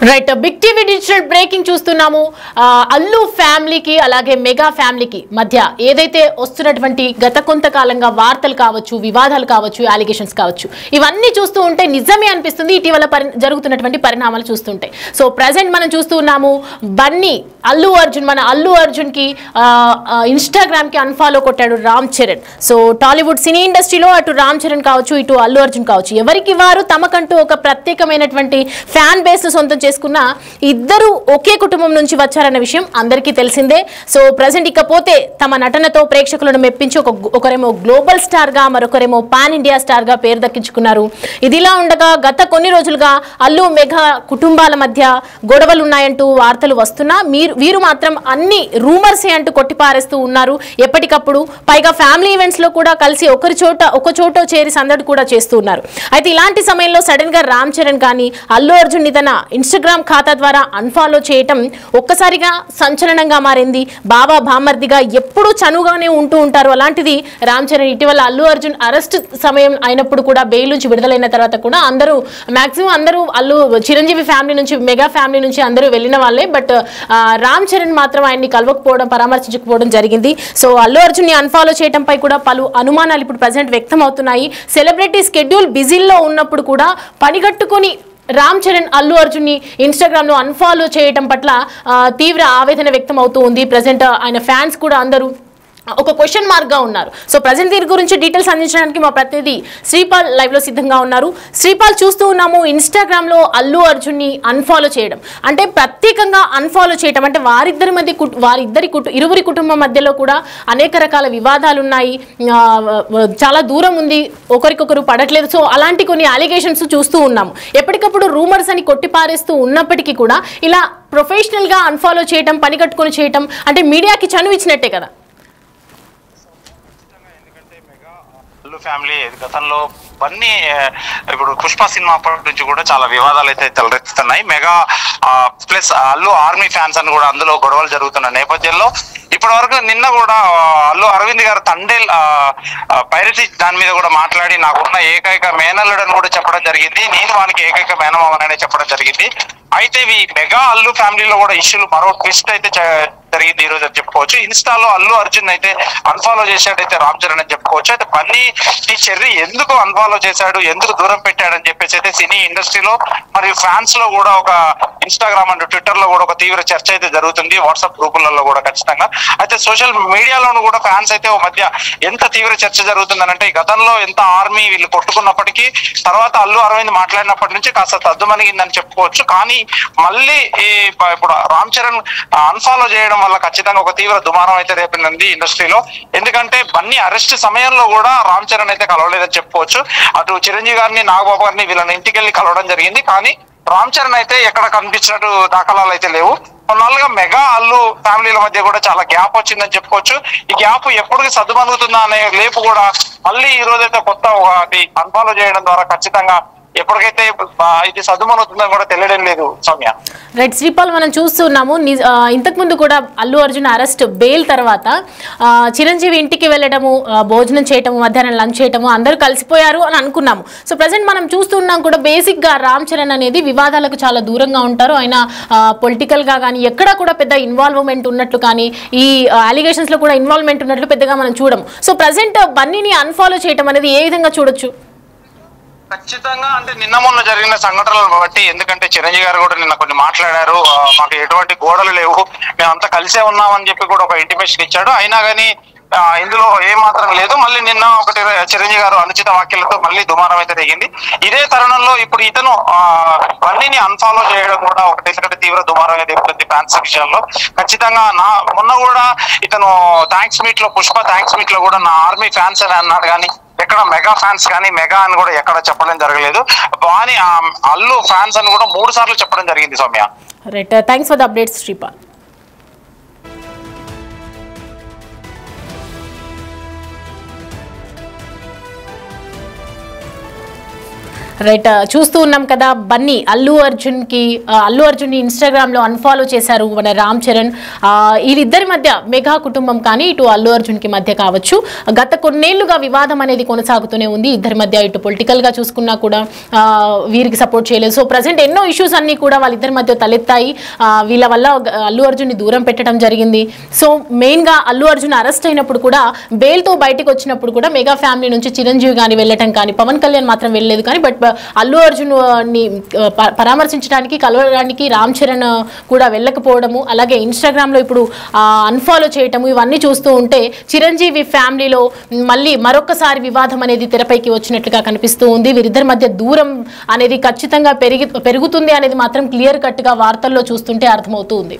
Right big TV digital breaking చూస్తున్నాము. అల్లు ఫ్యామిలీకి అలాగే మెగా ఫ్యామిలీకి మధ్య ఏదైతే వస్తున్నటువంటి గత కొంతకాలంగా వార్తలు కావచ్చు, వివాదాలు కావచ్చు, అలిగేషన్స్ కావచ్చు, ఇవన్నీ చూస్తూ ఉంటే నిజమే అనిపిస్తుంది ఇటీవల జరుగుతున్నటువంటి పరిణామాలు చూస్తుంటే. సో ప్రజెంట్ మనం చూస్తూ ఉన్నాము బన్నీ అల్లు అర్జున్ కి ఇన్స్టాగ్రామ్ కి అన్ఫాలో కొట్టాడు రామ్ చరణ్. సో టాలీవుడ్ సినీ ఇండస్ట్రీలో అటు రామ్ చరణ్ కావచ్చు, ఇటు అల్లు అర్జున్ కావచ్చు, ఎవరికి వారు తమకంటూ ఒక ప్రత్యేకమైనటువంటి ఫ్యాన్ బేస్ సొంతం చేసుకున్న ఇద్దరు ఒకే కుటుంబం నుంచి వచ్చారన్న విషయం అందరికీ తెలిసిందే. సో ప్రజెంట్ ఇకపోతే తమ నటనతో ప్రేక్షకులను మెప్పించి ఒకరేమో గ్లోబల్ స్టార్ గా, మరొకరేమో పాన్ ఇండియా స్టార్ గా పేరు దక్కించుకున్నారు. ఇదిలా ఉండగా గత కొన్ని రోజులుగా అల్లు మెగా కుటుంబాల మధ్య గొడవలు ఉన్నాయంటూ వార్తలు వస్తున్నా వీరు మాత్రం అన్ని రూమర్సే అంటూ కొట్టిపారేస్తూ ఉన్నారు ఎప్పటికప్పుడు. పైగా ఫ్యామిలీ ఈవెంట్స్ లో కూడా కలిసి ఒక చోట చేరి సందడి కూడా చేస్తూ ఉన్నారు. అయితే ఇలాంటి సమయంలో సడన్ గా రామ్ చరణ్ కానీ అల్లు అర్జున్ ని తన ఇన్స్టాగ్రామ్ ఖాతా ద్వారా అన్ఫాలో చేయటం ఒక్కసారిగా సంచలనంగా మారింది. బాబా బామర్దిగా ఎప్పుడూ చనువుగానే ఉంటూ ఉంటారు. అలాంటిది రామ్ చరణ్ ఇటీవల అల్లు అర్జున్ అరెస్ట్ సమయం అయినప్పుడు కూడా బెయిల్ నుంచి విడుదలైన తర్వాత కూడా మాక్సిమం అందరూ చిరంజీవి ఫ్యామిలీ నుంచి, మెగా ఫ్యామిలీ నుంచి అందరూ వెళ్ళిన వాళ్ళే. బట్ రామ్ చరణ్ మాత్రం ఆయన్ని కలవకపోవడం, పరామర్శించకపోవడం జరిగింది. సో అల్లు అర్జున్ ని అన్ఫాలో చేయడంపై కూడా పలు అనుమానాలు ఇప్పుడు ప్రజెంట్ వ్యక్తం అవుతున్నాయి. సెలబ్రిటీ స్కెడ్యూల్ బిజీలో ఉన్నప్పుడు కూడా పనిగట్టుకొని రామ్ చరణ్ అల్లు అర్జున్ ని ఇన్స్టాగ్రామ్ లో అన్ఫాలో చేయడం పట్ల తీవ్ర ఆవేదన వ్యక్తం అవుతూ ఉంది. ప్రజెంట్ ఆయన ఫ్యాన్స్ కూడా అందరూ ఒక క్వశ్చన్ మార్క్ గా ఉన్నారు. సో ప్రజెంట్ దీని గురించి డీటెయిల్స్ అందించడానికి మా ప్రతినిధి శ్రీపాల్ లైవ్ లో సిద్ధంగా ఉన్నారు. శ్రీపాల్, చూస్తూ ఉన్నాము ఇన్స్టాగ్రామ్ లో అల్లు అర్జున్ ని అన్ఫాలో చేయడం అంటే ప్రత్యేకంగా అన్ఫాలో చేయడం అంటే ఇరువురి కుటుంబం మధ్యలో కూడా అనేక రకాల వివాదాలు ఉన్నాయి, చాలా దూరం ఉంది, ఒకరికొకరు పడట్లేదు. సో అలాంటి కొన్ని అలిగేషన్స్ చూస్తూ ఉన్నాము. ఎప్పటికప్పుడు రూమర్స్ అని కొట్టిపారేస్తూ ఉన్నప్పటికీ కూడా ఇలా ప్రొఫెషనల్ గా అన్ఫాలో చేయడం, పని కట్టుకొని చేయడం అంటే మీడియాకి చనువు ఇచ్చినట్టే కదా. ఫ్యామిలీ గతంలో బన్నీ ఇప్పుడు పుష్ప సినిమా అప్పటి నుంచి కూడా చాలా వివాదాలు అయితే తలెత్తుతున్నాయి. Mega plus Allu army fans అని కూడా అందులో గొడవలు జరుగుతున్న నేపథ్యంలో ఇప్పటి వరకు నిన్న కూడా అల్లు అరవింద్ గారు తండేల్ పైరసీ దాని మీద కూడా మాట్లాడి నాకున్న ఏకైక మేనల్లుడని కూడా చెప్పడం జరిగింది, నేను వానికి ఏకైక మేనమామనే చెప్పడం జరిగింది. అయితే ఈ మెగా అల్లు ఫ్యామిలీలో కూడా ఇష్యూలు మరో ట్విస్ట్ అయితే జరిగింది ఈ రోజు అని చెప్పుకోవచ్చు. ఇన్స్టాలో అల్లు అర్జున్ అయితే అన్ఫాలో చేశాడైతే రామ్ చరణ్ అని చెప్పుకోవచ్చు. అయితే బన్నీ ఈ చెర్రీ ఎందుకు అన్ఫాలో చేశాడు, ఎందుకు దూరం పెట్టాడని చెప్పేసి అయితే సినీ ఇండస్ట్రీలో మరియు ఫ్యాన్స్ లో కూడా ఒక ఇన్స్టాగ్రామ్ అండ్ ట్విట్టర్ లో కూడా ఒక తీవ్ర చర్చ అయితే జరుగుతుంది, వాట్సాప్ గ్రూపులలో కూడా ఖచ్చితంగా. అయితే సోషల్ మీడియాలోనూ కూడా ఫ్యాన్స్ అయితే ఓ మధ్య ఎంత తీవ్ర చర్చ జరుగుతుందనంటే గతంలో ఎంత ఆర్మీ వీళ్ళు కొట్టుకున్నప్పటికీ తర్వాత అల్లు అరవింద్ మాట్లాడినప్పటి నుంచి కాస్త తద్దుమణిగిందని చెప్పుకోవచ్చు. కానీ మళ్ళీ ఇప్పుడు రామ్ చరణ్ అన్ఫాలో చేయడం వల్ల ఖచ్చితంగా ఒక తీవ్ర దుమారం అయితే రేపింది ఇండస్ట్రీలో. ఎందుకంటే బన్నీ అరెస్ట్ సమయంలో కూడా రామ్ చరణ్ అయితే కలవలేదని చెప్పుకోవచ్చు. అటు చిరంజీవి గారిని, నాగబాబు గారిని వీళ్ళని ఇంటికి వెళ్ళి కలవడం జరిగింది. కానీ రామ్ చరణ్ అయితే ఎక్కడ కనిపించినట్టు దాఖలాలు అయితే లేవు. కొన్నాళ్ళుగా మెగా అల్లు ఫ్యామిలీల మధ్య కూడా చాలా గ్యాప్ వచ్చిందని చెప్పుకోవచ్చు. ఈ గ్యాప్ ఎప్పటికి సర్దుమణుగుతుందా అనే లేపు కూడా మళ్ళీ ఈ రోజైతే కొత్త ఒకటి అన్ఫాలో చేయడం ద్వారా ఖచ్చితంగా ఎప్పటికైతే ఇది సర్దుమణుగుతుందని కూడా తెలియడం లేదు సౌమ్య. రైట్ శ్రీపాల్, మనం చూస్తున్నాము ఇంతకు ముందు కూడా అల్లు అర్జున్ అరెస్ట్ బెయిల్ తర్వాత చిరంజీవి ఇంటికి వెళ్ళడము, భోజనం చేయటము, మధ్యాహ్నం లంచ్ చేయటము, అందరూ కలిసిపోయారు అని అనుకున్నాము. సో ప్రజెంట్ మనం చూస్తున్నాం కూడా బేసిక్ గా రామ్ చరణ్ అనేది వివాదాలకు చాలా దూరంగా ఉంటారు. ఆయన పొలిటికల్ గా కానీ ఎక్కడా కూడా పెద్ద ఇన్వాల్వ్మెంట్ ఉన్నట్లు కానీ ఈ అలిగేషన్స్ లో కూడా ఇన్వాల్వ్మెంట్ ఉన్నట్లు పెద్దగా మనం చూడము. సో ప్రజెంట్ బన్నీని అన్ఫాలో చేయటం అనేది ఏ విధంగా చూడొచ్చు? ఖచ్చితంగా అంటే నిన్న మొన్న జరిగిన సంఘటనలను బట్టి, ఎందుకంటే చిరంజీవి గారు కూడా నిన్న కొన్ని మాట్లాడారు, మాకు ఎటువంటి గోడలు లేవు, మేమంతా కలిసే ఉన్నామని చెప్పి కూడా ఒక ఇంటిమేషన్ ఇచ్చాడు. అయినా కానీ ఇందులో ఏమాత్రం లేదు. మళ్ళీ నిన్న ఒకటి చిరంజీవి గారు అనుచిత వ్యాఖ్యలతో మళ్ళీ దుమారం అయితే దిగింది. ఇదే తరుణంలో ఇప్పుడు ఇతను బన్నీని అన్ఫాలో చేయడం కూడా ఒకటి ఎందుకంటే తీవ్ర దుమారం అయితే ఉంటుంది ఫ్యాన్స్ విషయంలో. ఖచ్చితంగా మొన్న కూడా ఇతను థ్యాంక్స్ మీట్ లో, పుష్ప థ్యాంక్స్ మీట్ లో కూడా నా ఆర్మీ ఫ్యాన్స్ అని అన్నాడు, కానీ ఎక్కడ మెగా ఫ్యాన్స్ కానీ మెగా అని కూడా ఎక్కడ చెప్పడం జరగలేదు. వాని అల్లు ఫ్యాన్స్ అని కూడా 3 సార్లు చెప్పడం జరిగింది Soumya. Right, thanks for the updates Sripal. Right, చూస్తూ ఉన్నాం కదా బన్నీ అల్లు అర్జున్ ఇన్స్టాగ్రామ్ లో అన్ఫాలో చేశారు మన రామ్ చరణ్. వీళ్ళిద్దరి మధ్య మెగా కుటుంబం కానీ ఇటు అల్లు అర్జున్ కి మధ్య కావచ్చు గత కొన్నేళ్లుగా వివాదం అనేది కొనసాగుతూనే ఉంది ఇద్దరి మధ్య. ఇటు పొలిటికల్ గా చూసుకున్నా కూడా వీరికి సపోర్ట్ చేయలేదు. సో ప్రజెంట్ ఎన్నో ఇష్యూస్ అన్ని కూడా వాళ్ళిద్దరి మధ్య తలెత్తాయి. వీళ్ళ వల్ల అల్లు అర్జున్ ని దూరం పెట్టడం జరిగింది. సో మెయిన్ గా అల్లు అర్జున్ అరెస్ట్ అయినప్పుడు కూడా బెయిల్ తో బయటకు వచ్చినప్పుడు కూడా మెగా ఫ్యామిలీ నుంచి చిరంజీవి గాని వెళ్ళటం కానీ, పవన్ కళ్యాణ్ మాత్రం వెళ్ళలేదు కానీ, బట్ అల్లు అర్జున్ ని పరామర్శించడానికి కలవడానికి రామ్ చరణ్ కూడా వెళ్ళకపోవడము, అలాగే ఇన్స్టాగ్రామ్ లో ఇప్పుడు అన్ఫాలో చేయటము, ఇవన్నీ చూస్తూ ఉంటే చిరంజీవి ఫ్యామిలీలో మళ్ళీ మరొకసారి వివాదం అనేది తెరపైకి వచ్చినట్లుగా కనిపిస్తూ ఉంది. వీరిద్దరి మధ్య దూరం అనేది ఖచ్చితంగా పెరుగుతుంది అనేది మాత్రం క్లియర్ కట్ గా వార్తల్లో చూస్తుంటే అర్థమవుతూ ఉంది.